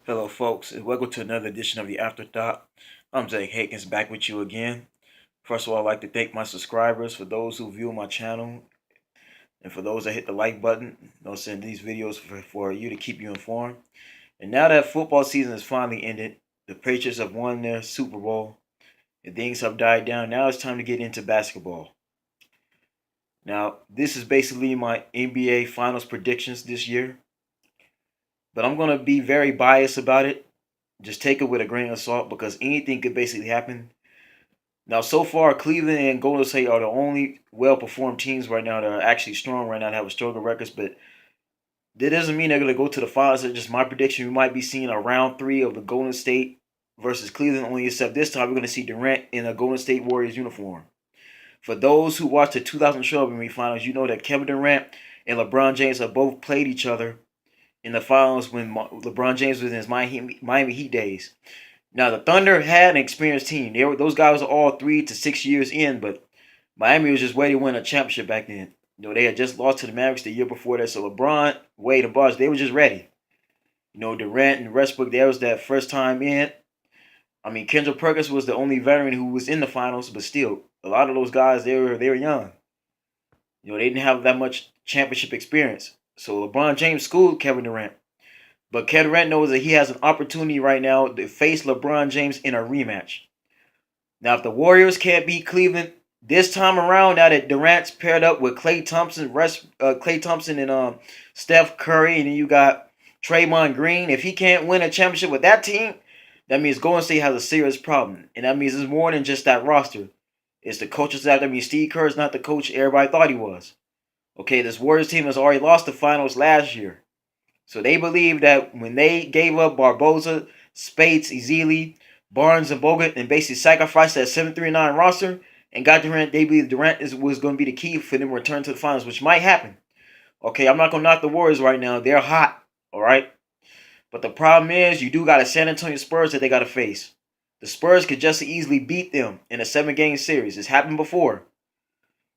Hello, folks, and welcome to another edition of the Afterthought. I'm Jake Hakins back with you again. First of all, I'd like to thank my subscribers for those who view my channel and for those that hit the like button. I'll send these videos for you to keep you informed. And now that football season has finally ended, the Patriots have won their Super Bowl, and things have died down. Now it's time to get into basketball. Now, this is basically my NBA Finals predictions this year, but I'm going to be very biased about it. Just take it with a grain of salt because anything could basically happen. Now, so far, Cleveland and Golden State are the only well-performed teams right now that are actually strong right now that have a stronger records. But that doesn't mean they're going to go to the finals. It's just my prediction. We might be seeing a round three of the Golden State versus Cleveland. Only except this time we're going to see Durant in a Golden State Warriors uniform. For those who watched the 2012 NBA Finals, you know that Kevin Durant and LeBron James have both played each other in the finals when LeBron James was in his Miami Heat days. Now the Thunder had an experienced team. Those guys were all 3 to 6 years in, but Miami was just waiting to win a championship back then. They had just lost to the Mavericks the year before that. So LeBron, Wade, and Bosh, they were just ready. Durant and Westbrook, that was that first time in. I mean, Kendrick Perkins was the only veteran who was in the finals, but still, a lot of those guys they were young. They didn't have that much championship experience. So LeBron James schooled Kevin Durant. But Kevin Durant knows that he has an opportunity right now to face LeBron James in a rematch. Now, if the Warriors can't beat Cleveland this time around, now that Durant's paired up with Klay Thompson and Steph Curry, and then you got Draymond Green, if he can't win a championship with that team, that means Golden State has a serious problem, and that means it's more than just that roster. It's the coaching staff. That means Steve Kerr is not the coach everybody thought he was. Okay, this Warriors team has already lost the finals last year. So they believe that when they gave up Barbosa, Spates, Ezeli, Barnes, and Bogut, and basically sacrificed that 7-3-9 roster and got Durant, they believe Durant was going to be the key for them to return to the finals, which might happen. Okay, I'm not going to knock the Warriors right now. They're hot, all right? But the problem is you do got a San Antonio Spurs that they got to face. The Spurs could just easily beat them in a 7-game series. It's happened before.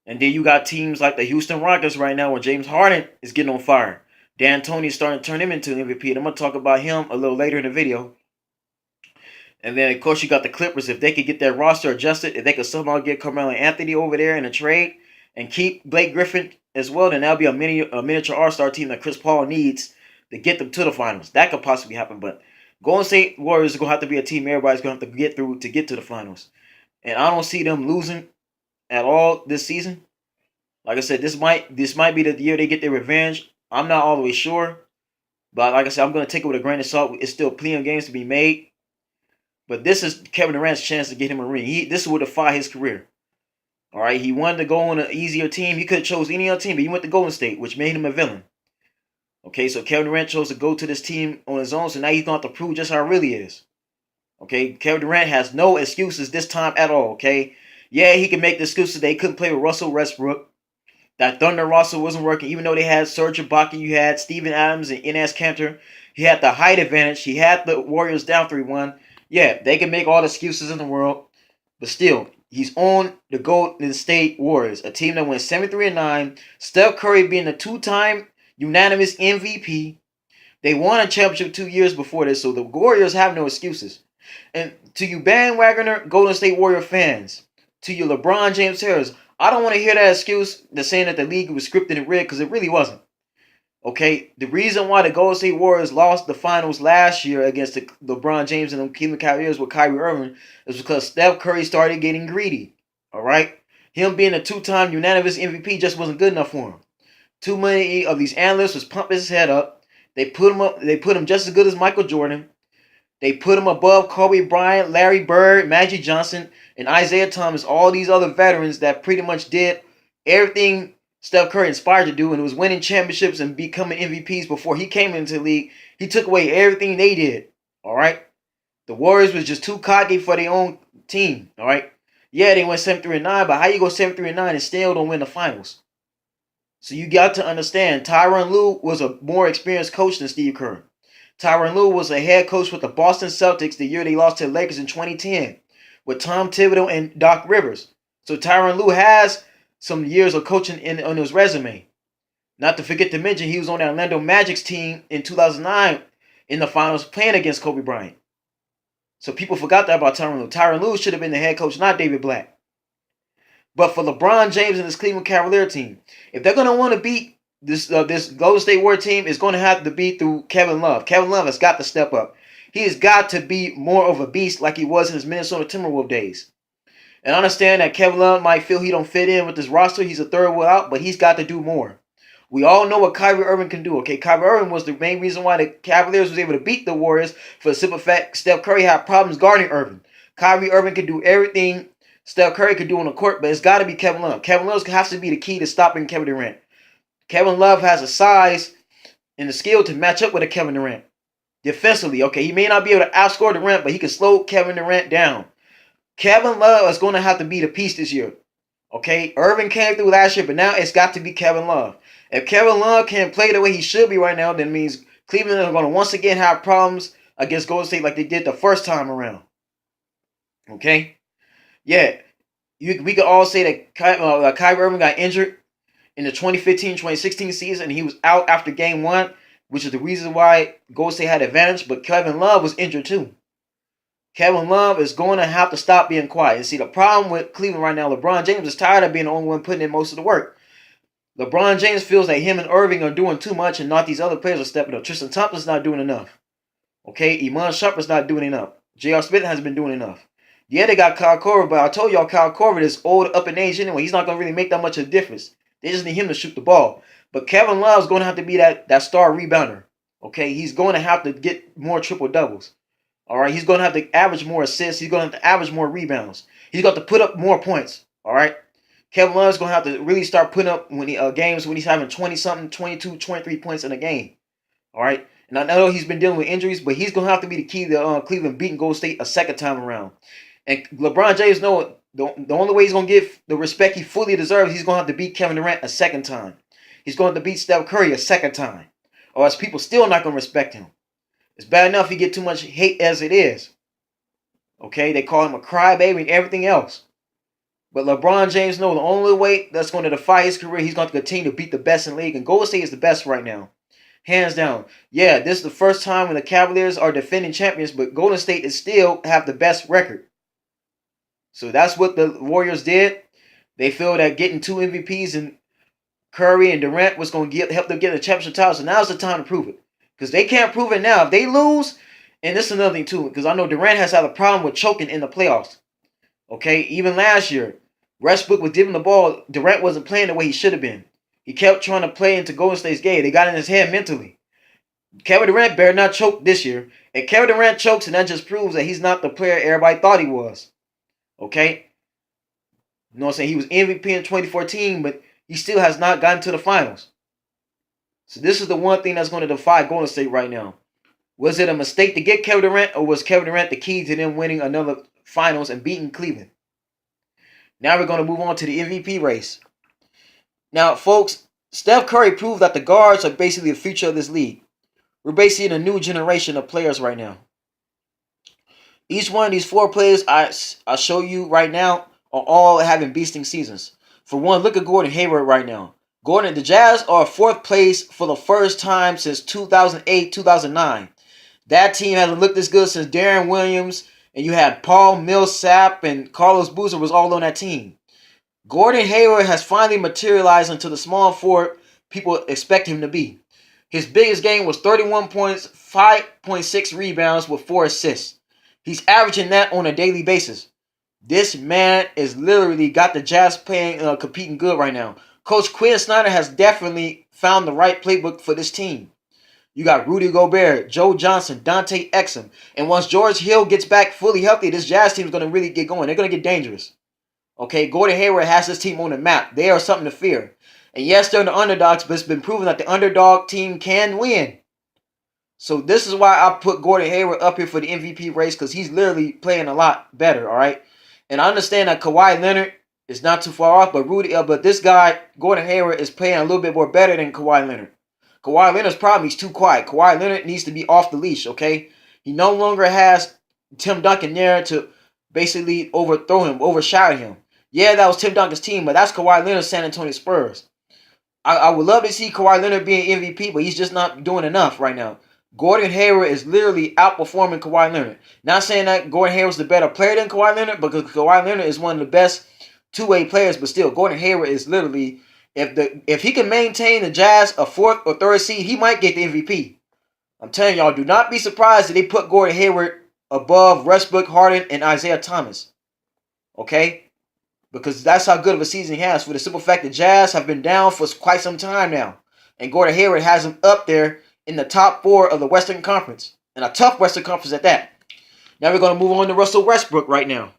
And then you got teams like the Houston Rockets right now where James Harden is getting on fire. D'Antoni is starting to turn him into an MVP. And I'm going to talk about him a little later in the video. And then, of course, you got the Clippers. If they could get their roster adjusted, if they could somehow get Carmelo Anthony over there in a trade and keep Blake Griffin as well, then that'll be a miniature all-star team that Chris Paul needs to get them to the finals. That could possibly happen. But Golden State Warriors are going to have to be a team everybody's going to have to get through to get to the finals. And I don't see them losing at all this season. Like I said, this might be the year they get their revenge. I'm not all the way sure. But like I said, I'm going to take it with a grain of salt. It's still plenty of games to be made. But this is Kevin Durant's chance to get him a ring. This would defy his career. All right, he wanted to go on an easier team. He could have chose any other team, but he went to Golden State, which made him a villain. Okay, so Kevin Durant chose to go to this team on his own, so now he's going to have to prove just how it really is. Okay, Kevin Durant has no excuses this time at all, okay? Yeah, he can make the excuses that he couldn't play with Russell Westbrook. That Thunder roster wasn't working, even though they had Serge Ibaka, you had Steven Adams and Enes Kanter. He had the height advantage. He had the Warriors down 3-1. Yeah, they can make all the excuses in the world, but still, he's on the Golden State Warriors, a team that went 7-3-9. Steph Curry being the two-time unanimous MVP. They won a championship 2 years before this, so the Warriors have no excuses. And to you bandwagoner Golden State Warrior fans, to you LeBron James haters, I don't want to hear that excuse that's saying that the league was scripted and rigged, because it really wasn't. Okay, the reason why the Golden State Warriors lost the finals last year against the LeBron James and the Cleveland Cavaliers with Kyrie Irving is because Steph Curry started getting greedy. All right, him being a two-time unanimous MVP just wasn't good enough for him. Too many of these analysts was pumping his head up. They put him up. They put him just as good as Michael Jordan. They put him above Kobe Bryant, Larry Bird, Magic Johnson, and Isaiah Thomas. All these other veterans that pretty much did everything Steph Curry inspired to do, and was winning championships and becoming MVPs before he came into the league. He took away everything they did. All right, the Warriors was just too cocky for their own team. All right, yeah, they went 7-3-9, but how you go 7-3-9 and still don't win the finals? So you got to understand, Tyronn Lue was a more experienced coach than Steve Kerr. Tyronn Lue was a head coach with the Boston Celtics the year they lost to the Lakers in 2010 with Tom Thibodeau and Doc Rivers. So Tyronn Lue has some years of coaching on his resume. Not to forget to mention, he was on the Orlando Magic's team in 2009 in the finals playing against Kobe Bryant. So people forgot that about Tyronn Lue. Tyronn Lue should have been the head coach, not David Blatt. But for LeBron James and this Cleveland Cavalier team, if they're gonna want to beat this Golden State Warriors team, it's going to have to be through Kevin Love. Kevin Love has got to step up. He has got to be more of a beast like he was in his Minnesota Timberwolves days. And I understand that Kevin Love might feel he don't fit in with this roster. He's a third wheel out, but he's got to do more. We all know what Kyrie Irving can do. Okay, Kyrie Irving was the main reason why the Cavaliers was able to beat the Warriors for the simple fact Steph Curry had problems guarding Irving. Kyrie Irving can do everything Steph Curry could do on the court, but it's got to be Kevin Love. Kevin Love has to be the key to stopping Kevin Durant. Kevin Love has a size and the skill to match up with a Kevin Durant. Defensively, okay, he may not be able to outscore Durant, but he can slow Kevin Durant down. Kevin Love is going to have to be the piece this year. Okay, Irving came through last year, but now it's got to be Kevin Love. If Kevin Love can't play the way he should be right now, then it means Cleveland are going to once again have problems against Golden State like they did the first time around. Okay? Yeah, we could all say that Kyrie Irving got injured in the 2015-2016 season, and he was out after game 1, which is the reason why Golden State had advantage, but Kevin Love was injured too. Kevin Love is going to have to stop being quiet. And see, the problem with Cleveland right now, LeBron James is tired of being the only one putting in most of the work. LeBron James feels that him and Irving are doing too much and not these other players are stepping up. Tristan Thompson's not doing enough. Okay, Iman Shumpert's not doing enough. J.R. Smith hasn't been doing enough. Yeah, they got Kyle Korver, but I told y'all Kyle Korver is old, up in age anyway. He's not going to really make that much of a difference. They just need him to shoot the ball. But Kevin Love is going to have to be that star rebounder. Okay, he's going to have to get more triple-doubles. All right, he's going to have to average more assists. He's going to have to average more rebounds. He's got to put up more points. All right, Kevin Love is going to have to really start putting up games when he's having 20-something, 22, 23 points in a game. All right, and I know he's been dealing with injuries, but he's going to have to be the key to Cleveland beating Golden State a second time around. And LeBron James knows the only way he's going to get the respect he fully deserves, he's going to have to beat Kevin Durant a second time. He's going to have to beat Steph Curry a second time, or else people still not going to respect him. It's bad enough he get too much hate as it is. Okay, they call him a crybaby and everything else. But LeBron James knows the only way that's going to defy his career, he's going to continue to beat the best in the league. And Golden State is the best right now. Hands down. Yeah, this is the first time when the Cavaliers are defending champions, but Golden State is still have the best record. So that's what the Warriors did. They feel that getting 2 MVPs and Curry and Durant was going to help them get a championship title. So now's the time to prove it. Because they can't prove it now. If they lose, and this is another thing too, because I know Durant has had a problem with choking in the playoffs. Okay, even last year, Westbrook was giving the ball. Durant wasn't playing the way he should have been. He kept trying to play into Golden State's game. They got in his head mentally. Kevin Durant better not choke this year. If Kevin Durant chokes, and that just proves that he's not the player everybody thought he was. Okay? You know what I'm saying? He was MVP in 2014, but he still has not gotten to the finals. So this is the one thing that's going to defy Golden State right now. Was it a mistake to get Kevin Durant, or was Kevin Durant the key to them winning another finals and beating Cleveland? Now we're going to move on to the MVP race. Now, folks, Steph Curry proved that the guards are basically the future of this league. We're basically in a new generation of players right now. Each one of these 4 players I'll show you right now are all having beasting seasons. For one, look at Gordon Hayward right now. The Jazz are 4th place for the first time since 2008-2009. That team hasn't looked this good since Darren Williams, and you had Paul Millsap and Carlos Boozer was all on that team. Gordon Hayward has finally materialized into the small forward people expect him to be. His biggest game was 31 points, 5.6 rebounds with 4 assists. He's averaging that on a daily basis. This man is literally got the Jazz playing, competing good right now. Coach Quinn Snyder has definitely found the right playbook for this team. You got Rudy Gobert, Joe Johnson, Dante Exum. And once George Hill gets back fully healthy, this Jazz team is going to really get going. They're going to get dangerous. Okay, Gordon Hayward has this team on the map. They are something to fear. And yes, they're the underdogs, but it's been proven that the underdog team can win. So this is why I put Gordon Hayward up here for the MVP race, because he's literally playing a lot better, all right? And I understand that Kawhi Leonard is not too far off, but this guy, Gordon Hayward, is playing a little bit more better than Kawhi Leonard. Kawhi Leonard's problem, he's too quiet. Kawhi Leonard needs to be off the leash, okay? He no longer has Tim Duncan there to basically overthrow him, overshadow him. Yeah, that was Tim Duncan's team, but that's Kawhi Leonard's San Antonio Spurs. I would love to see Kawhi Leonard being MVP, but he's just not doing enough right now. Gordon Hayward is literally outperforming Kawhi Leonard. Not saying that Gordon Hayward's the better player than Kawhi Leonard, because Kawhi Leonard is one of the best two-way players, but still, Gordon Hayward is literally, if he can maintain the Jazz a fourth or third seed, he might get the MVP. I'm telling y'all, do not be surprised that they put Gordon Hayward above Westbrook, Harden, and Isaiah Thomas. Okay? Because that's how good of a season he has, for the simple fact that Jazz have been down for quite some time now. And Gordon Hayward has him up there in the top 4 of the Western Conference. And a tough Western Conference at that. Now we're going to move on to Russell Westbrook right now.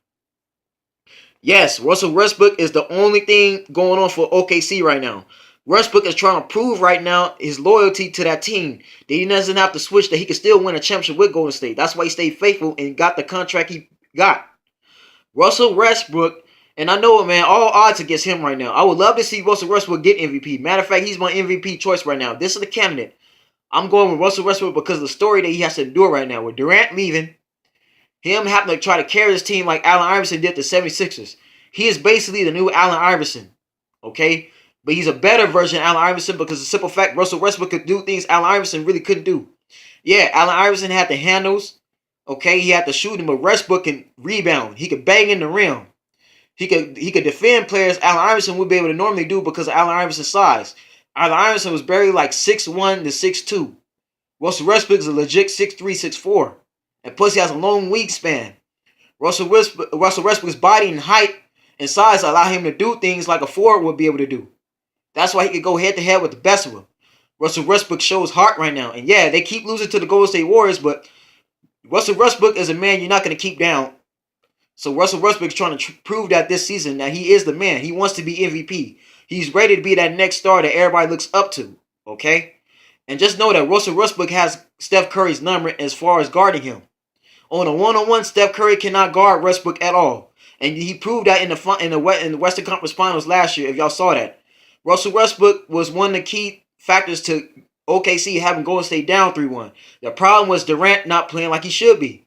Yes, Russell Westbrook is the only thing going on for OKC right now. Westbrook is trying to prove right now his loyalty to that team. That he doesn't have to switch, that he can still win a championship with Golden State. That's why he stayed faithful and got the contract he got. Russell Westbrook, and I know it, man, all odds against him right now. I would love to see Russell Westbrook get MVP. Matter of fact, he's my MVP choice right now. This is the candidate. I'm going with Russell Westbrook because of the story that he has to endure right now. With Durant leaving, him having to try to carry his team like Allen Iverson did the 76ers. He is basically the new Allen Iverson. Okay? But he's a better version of Allen Iverson because of the simple fact Russell Westbrook could do things Allen Iverson really couldn't do. Yeah, Allen Iverson had the handles. Okay, he had the shooting, but Westbrook can rebound. He could bang in the rim. He could defend players Allen Iverson would be able to normally do because of Allen Iverson's size. Allen Iverson was barely like 6'1 to 6'2. Russell Westbrook is a legit 6'3, 6'4. And plus he has a long wingspan. Russell Westbrook's body and height and size allow him to do things like a forward would be able to do. That's why he could go head to head with the best of them. Russell Westbrook shows heart right now. And yeah, they keep losing to the Golden State Warriors, but Russell Westbrook is a man you're not going to keep down. So Russell Westbrook is trying to prove that this season that he is the man. He wants to be MVP. He's ready to be that next star that everybody looks up to. Okay? And just know that Russell Westbrook has Steph Curry's number as far as guarding him. On a one-on-one, Steph Curry cannot guard Westbrook at all. And he proved that in the Western Conference Finals last year, if y'all saw that. Russell Westbrook was one of the key factors to OKC having Golden State down 3-1. The problem was Durant not playing like he should be.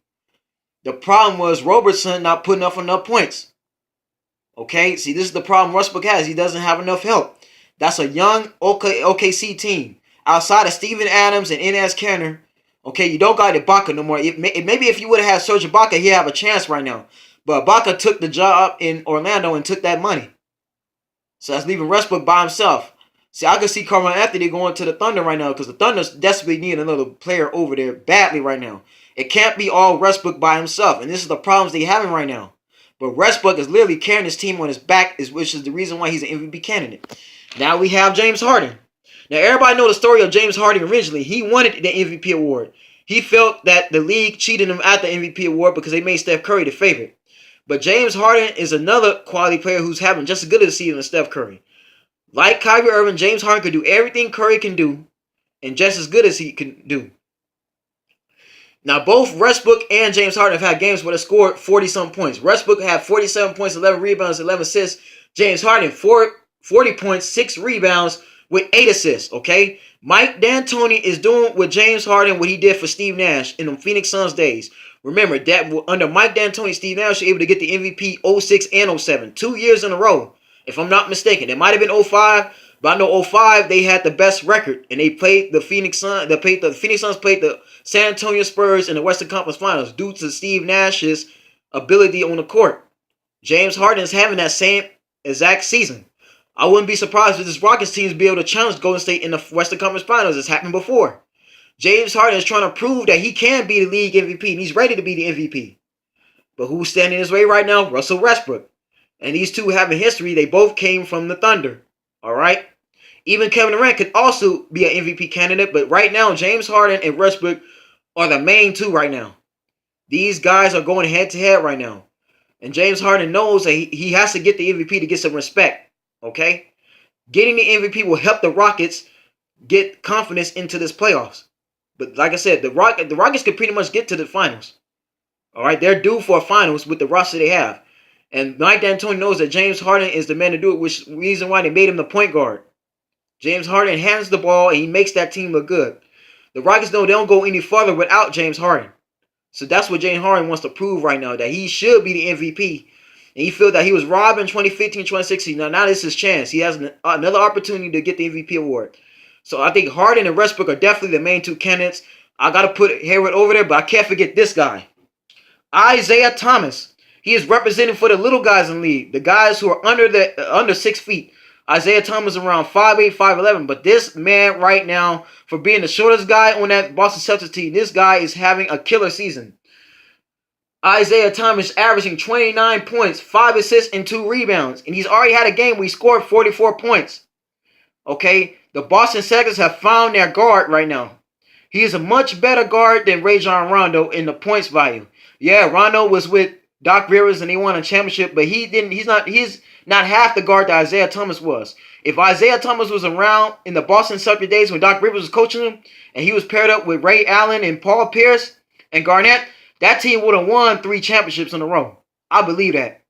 The problem was Robertson not putting up enough points. Okay, see, this is the problem Westbrook has. He doesn't have enough help. That's a young OKC team. Outside of Steven Adams and Enes Kanter, okay, you don't got Ibaka no more. Maybe if you would have had Serge Ibaka, he'd have a chance right now. But Ibaka took the job in Orlando and took that money. So that's leaving Westbrook by himself. See, I can see Carmelo Anthony going to the Thunder right now because the Thunder desperately need another player over there badly right now. It can't be all Westbrook by himself, and this is the problems they're having right now. But Westbrook is literally carrying his team on his back, which is the reason why he's an MVP candidate. Now we have James Harden. Now everybody know the story of James Harden originally. He wanted the MVP award. He felt that the league cheated him at the MVP award because they made Steph Curry the favorite. But James Harden is another quality player who's having just as good a season as Steph Curry. Like Kyrie Irving, James Harden could do everything Curry can do and just as good as he can do. Now, both Westbrook and James Harden have had games where they scored 40-some points. Westbrook had 47 points, 11 rebounds, 11 assists. James Harden, 40 points, 6 rebounds with 8 assists, okay? Mike D'Antoni is doing with James Harden what he did for Steve Nash in the Phoenix Suns days. Remember, that under Mike D'Antoni, Steve Nash was able to get the MVP 06 and 07, 2 years in a row, if I'm not mistaken. It might have been 05, but I know 05 they had the best record, and they played the Phoenix Suns. The Phoenix Suns played the San Antonio Spurs in the Western Conference Finals due to Steve Nash's ability on the court. James Harden is having that same exact season. I wouldn't be surprised if this Rockets team be able to challenge Golden State in the Western Conference Finals. It's happened before. James Harden is trying to prove that he can be the league MVP, and he's ready to be the MVP. But who's standing in his way right now? Russell Westbrook. And these two have a history. They both came from the Thunder. All right? Even Kevin Durant could also be an MVP candidate, but right now, James Harden and Westbrook are the main two right now. These guys are going head-to-head right now. And James Harden knows that he has to get the MVP to get some respect. Okay? Getting the MVP will help the Rockets get confidence into this playoffs. But like I said, the Rockets could pretty much get to the finals. All right? They're due for a finals with the roster they have. And Mike D'Antoni knows that James Harden is the man to do it, which is the reason why they made him the point guard. James Harden hands the ball, and he makes that team look good. The Rockets know they don't go any further without James Harden. So that's what James Harden wants to prove right now, that he should be the MVP. And he feels that he was robbed in 2015, 2016. Now this is his chance. He has another opportunity to get the MVP award. So I think Harden and Westbrook are definitely the main two candidates. I got to put Hayward over there, but I can't forget this guy. Isaiah Thomas. He is representing for the little guys in the league, the guys who are under 6 feet. Isaiah Thomas around 5'8", 5'11", but this man right now, for being the shortest guy on that Boston Celtics team, this guy is having a killer season. Isaiah Thomas averaging 29 points, 5 assists, and 2 rebounds, and he's already had a game where he scored 44 points. Okay, the Boston Celtics have found their guard right now. He is a much better guard than Rajon Rondo in the points value. Yeah, Rondo was with Doc Rivers and he won a championship, but he's not half the guard that Isaiah Thomas was. If Isaiah Thomas was around in the Boston Celtics days when Doc Rivers was coaching him and he was paired up with Ray Allen and Paul Pierce and Garnett, that team would have won 3 championships in a row. I believe that.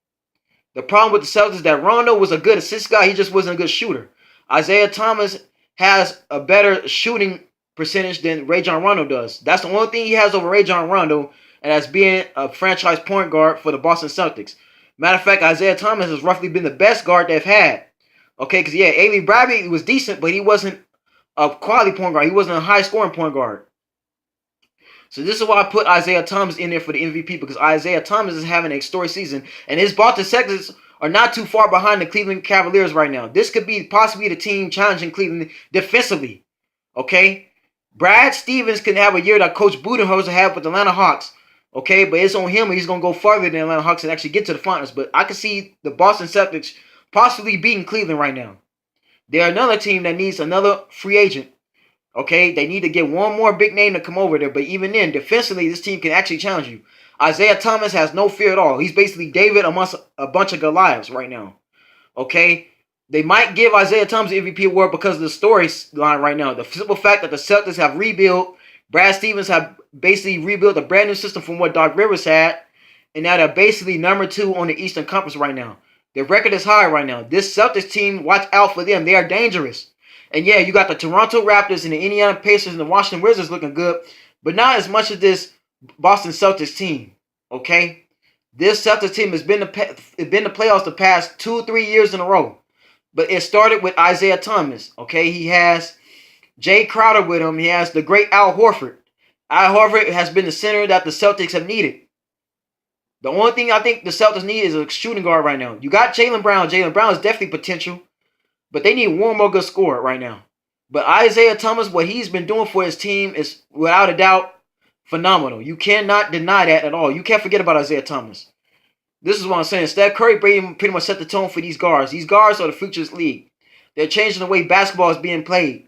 The problem with the Celtics is that Rondo was a good assist guy, he just wasn't a good shooter. Isaiah Thomas has a better shooting percentage than Rajon Rondo does. That's the only thing he has over Rajon Rondo, and that's being a franchise point guard for the Boston Celtics. Matter of fact, Isaiah Thomas has roughly been the best guard they've had. Okay, because yeah, Avery Bradley was decent, but he wasn't a quality point guard. He wasn't a high-scoring point guard. So this is why I put Isaiah Thomas in there for the MVP, because Isaiah Thomas is having an historic season, and his Boston Celtics are not too far behind the Cleveland Cavaliers right now. This could be possibly the team challenging Cleveland defensively. Okay? Brad Stevens can have a year that Coach Budenholzer had with the Atlanta Hawks. Okay? But it's on him, and he's going to go farther than the Atlanta Hawks and actually get to the finals. But I can see the Boston Celtics possibly beating Cleveland right now. They're another team that needs another free agent. Okay? They need to get one more big name to come over there. But even then, defensively, this team can actually challenge you. Isaiah Thomas has no fear at all. He's basically David amongst a bunch of Goliaths right now. Okay? They might give Isaiah Thomas the MVP award because of the storyline right now. The simple fact that the Celtics have rebuilt, Brad Stevens have basically rebuilt a brand new system from what Doc Rivers had, and now they're basically number 2 on the Eastern Conference right now. Their record is high right now. This Celtics team, watch out for them. They are dangerous. And yeah, you got the Toronto Raptors and the Indiana Pacers and the Washington Wizards looking good, but not as much as this Boston Celtics team. Okay? This Celtics team has been the playoffs the past 2-3 years in a row. But it started with Isaiah Thomas. Okay? He has Jay Crowder with him. He has the great Al Horford. Al Horford has been the center that the Celtics have needed. The only thing I think the Celtics need is a shooting guard right now. You got Jaylen Brown. Jaylen Brown is definitely potential. But they need one more good scorer right now. But Isaiah Thomas, what he's been doing for his team is without a doubt phenomenal. You cannot deny that at all. You can't forget about Isaiah Thomas. This is what I'm saying. Steph Curry pretty much set the tone for these guards. These guards are the future of this league. They're changing the way basketball is being played.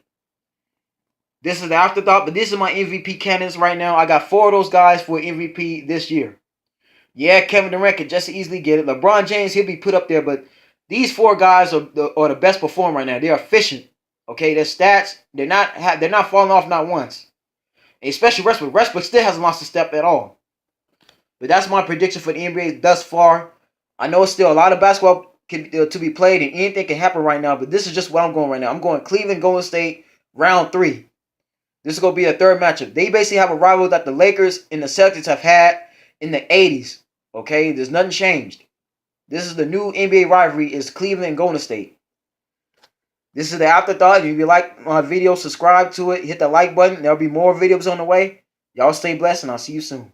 This is the afterthought, but this is my MVP candidates right now. I got 4 of those guys for MVP this year. Yeah, Kevin Durant could just easily get it. LeBron James, he'll be put up there, but these 4 guys are the best performer right now. They're efficient. Okay, their stats, they're not falling off not once. And especially Westbrook. Westbrook still hasn't lost a step at all. But that's my prediction for the NBA thus far. I know it's still a lot of basketball to be played and anything can happen right now, but this is just what I'm going right now. I'm going Cleveland, Golden State, round 3. This is going to be a third matchup. They basically have a rival that the Lakers and the Celtics have had in the 80s. Okay, there's nothing changed. This is the new NBA rivalry is Cleveland and Golden State. This is the afterthought. If you like my video, subscribe to it. Hit the like button. There'll be more videos on the way. Y'all stay blessed and I'll see you soon.